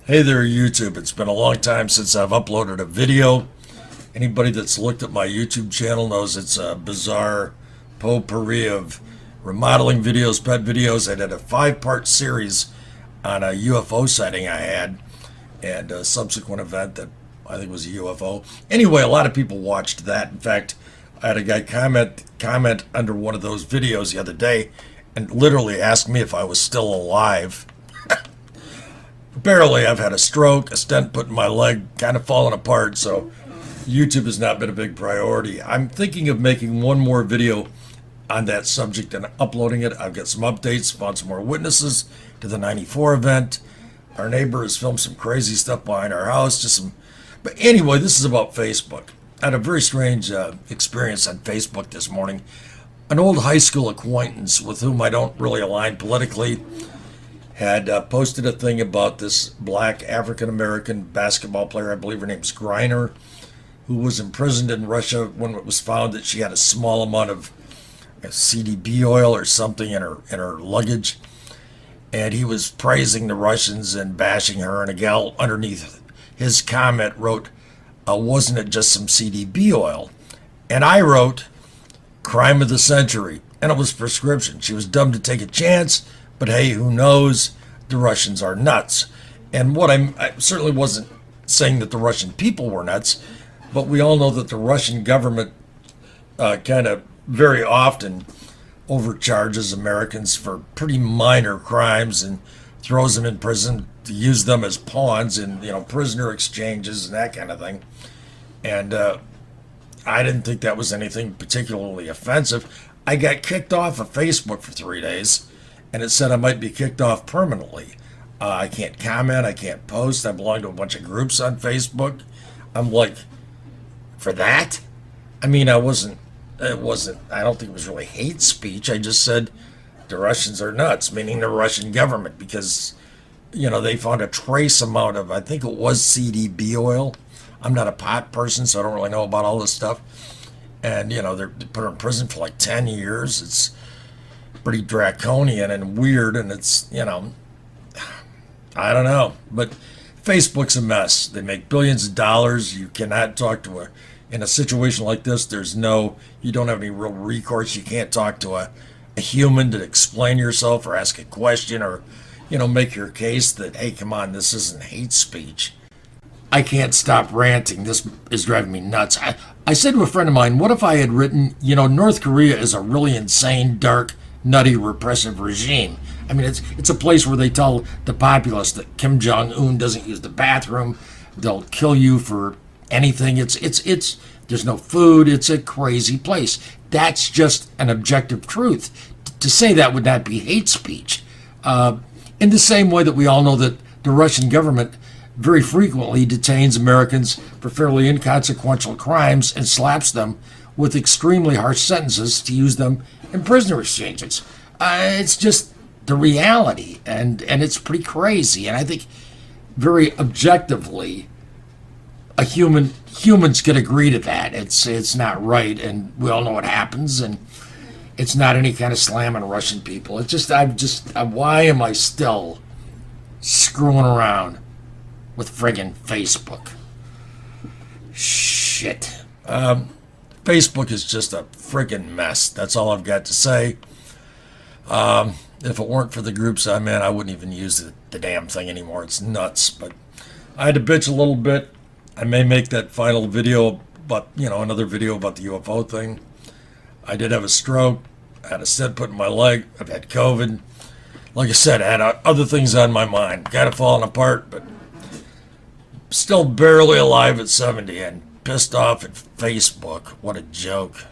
Hey there, YouTube. It's been a long time since I've uploaded a video. Anybody that's looked at my YouTube channel knows it's a bizarre potpourri of remodeling videos, pet videos. I did a 5-part series on a UFO sighting I had and a subsequent event that I think was a UFO. Anyway, a lot of people watched that. In fact, I had a guy comment under one of those videos the other day and literally asked me if I was still alive. Barely. I've had a stroke, a stent put in my leg, kind of fallen apart, so YouTube has not been a big priority. I'm thinking of making one more video on that subject and uploading it. I've got some updates, found some more witnesses to the 94 event. Our neighbor has filmed some crazy stuff behind our house, just some... But anyway, this is about Facebook. I had a very strange experience on Facebook this morning. An old high school acquaintance with whom I don't really align politically had posted a thing about this black African-American basketball player, I believe her name's Griner, who was imprisoned in Russia when it was found that she had a small amount of CDB oil or something in her luggage. And he was praising the Russians and bashing her, and a gal underneath his comment wrote, wasn't it just some CDB oil? And I wrote, crime of the century. And it was prescription. She was dumb to take a chance, but hey, who knows? The Russians are nuts. And what I certainly wasn't saying that the Russian people were nuts, but we all know that the Russian government kind of very often overcharges Americans for pretty minor crimes and throws them in prison to use them as pawns in, prisoner exchanges and that kind of thing. And I didn't think that was anything particularly offensive. I got kicked off of Facebook for 3 days, and it said I might be kicked off permanently. I can't comment, I can't post. I belong to a bunch of groups on Facebook. I'm like, for that? I mean, I don't think it was really hate speech. I just said the Russians are nuts, meaning the Russian government, because, they found a trace amount of, I think it was CDB oil. I'm not a pot person, so I don't really know about all this stuff. And, they put her in prison for like 10 years. It's pretty draconian and weird, and it's, I don't know. But Facebook's a mess. They make billions of dollars. You cannot talk to in a situation like this, you don't have any real recourse. You can't talk to a human to explain yourself or ask a question or, make your case that, hey, come on, this isn't hate speech. I can't stop ranting. This is driving me nuts. I said to a friend of mine, what if I had written, North Korea is a really insane, dark, nutty, repressive regime. I mean, it's a place where they tell the populace that Kim Jong-un doesn't use the bathroom. They'll kill you for anything. There's no food. It's a crazy place. That's just an objective truth. To say that would not be hate speech. In the same way that we all know that the Russian government very frequently detains Americans for fairly inconsequential crimes and slaps them with extremely harsh sentences to use them in prisoner exchanges. It's just the reality, and it's pretty crazy. And I think very objectively, humans could agree to that. It's not right, and we all know what happens, and it's not any kind of slam on Russian people. Why am I still screwing around with friggin' Facebook? Shit. Facebook is just a friggin' mess. That's all I've got to say. If it weren't for the groups I'm in, I wouldn't even use the damn thing anymore. It's nuts. But I had to bitch a little bit. I may make that final video about, another video about the UFO thing. I did have a stroke. I had a stent put in my leg. I've had COVID. Like I said, I had other things on my mind. Kind of falling apart, but still barely alive at 70 and pissed off at Facebook. What a joke.